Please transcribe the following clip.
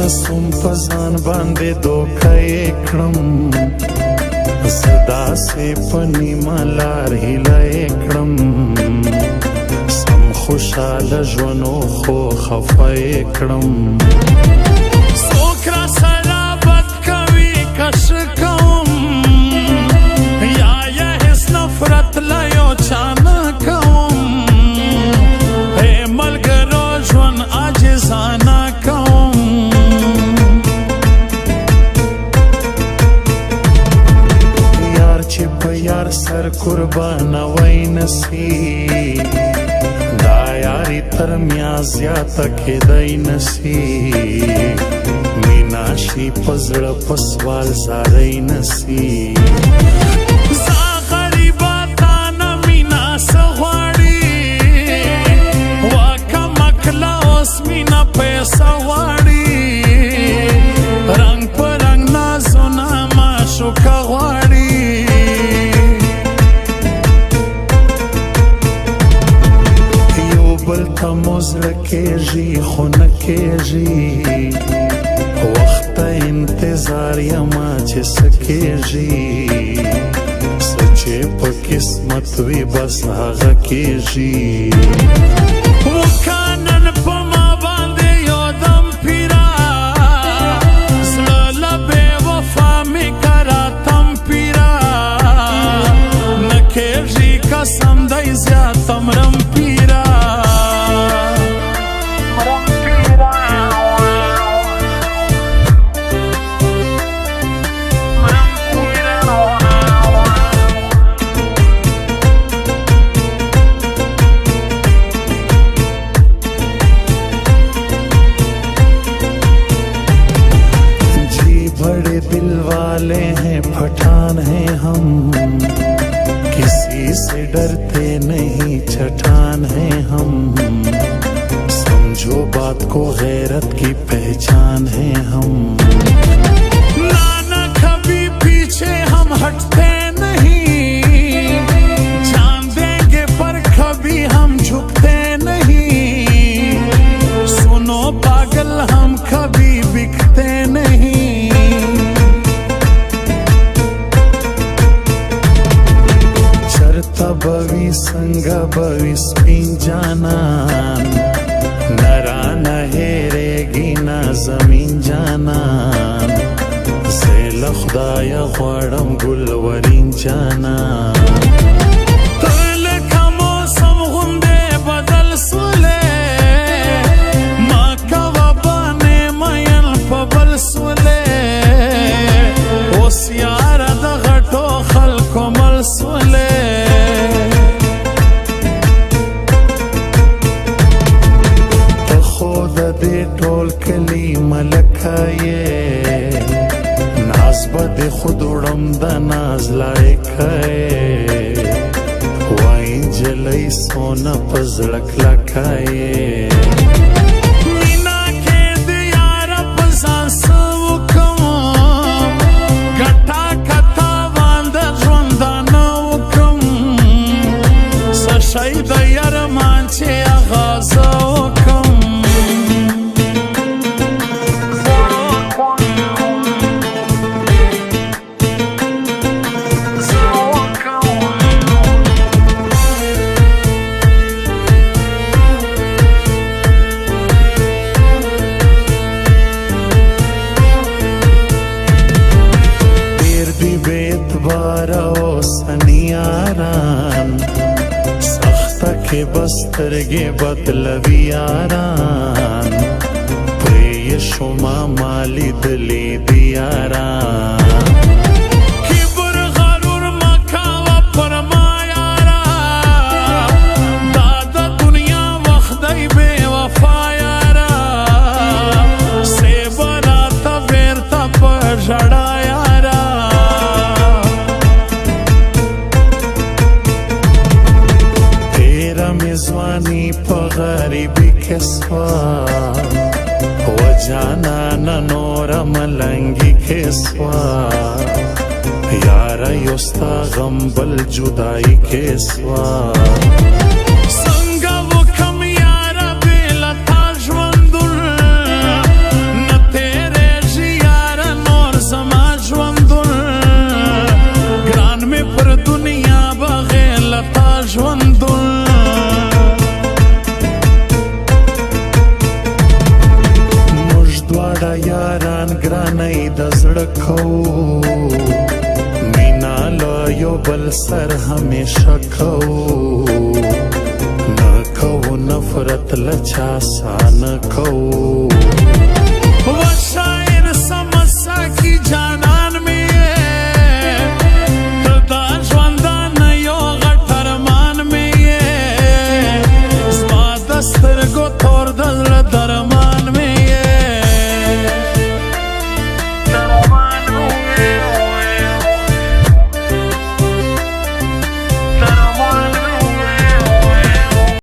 نسوم پزان باندې دوکه کړم زدا سي پني مالار هله کړم سم خوشاله ژوندو خو خفه کړم سوکرا سره بد کوي کش کوم یا هیڅ نفرت لا یو چانه کوم اے ملګرو ژوند عاجزانه کوم یار چې په یار سر قربان وای نسی دا یاری تر میا زیاته کېدای نسی مینا شي په زړه په سوال زارای نسی کېږي خو نه کېږي وخت انتظار یما چې څه کېږي څه چې په قسمت وي بس هغه کېږي وکانن په ما باندې یو دم پیرا زړه له بې وفا مې کرا تم پیرا نه کېږي قسم دی زیات مرم پیرا दिल वाले हैं पठान हैं हम किसी से डरते नहीं छठान हैं हम समझो बात को गैरत की पहचान हैं हम नाना कभी पीछे हम हटते नहीं जान देंगे पर कभी हम झुकते नहीं सुनो पागल हम कभी बिकते नहीं बवी संग बवी स्पिन जानान नरा नहेरेगी ना जमीन जानान زیل خدای غواړم ګلورین جانان تل کمو سم غوندې بدل سولې ما کوا باندې مین په بل سولې اوس یار د غټو خلکو مل سولې ټول کلی ملکایې ناز بد خود وړم د ناز لایکایې وای جلۍ سونه په زړه کلکایې مینا کې د یار په ځان څه وکړم ګټه کتا باندې ژوندانه وکړم څه شی د یارمان چې اغازه وکړم के बस्तरगे बदलवी यारान प्रिय शुमा माली दली दियारान किबर गरूर मखावा परमायारा दादा दुनिया वखदई बेवफा यारा से बराता वेरता पर जड़ा यारा मेजवानी په غریبی کې سوا و جانان نور ملنګي کې سوا یار یوستا غم بل جدائی کې سوا څنګه وکم یار بل تا ژوندل نه असर हमेशा खाओ न खाओ नफरत लछा सा न खाओ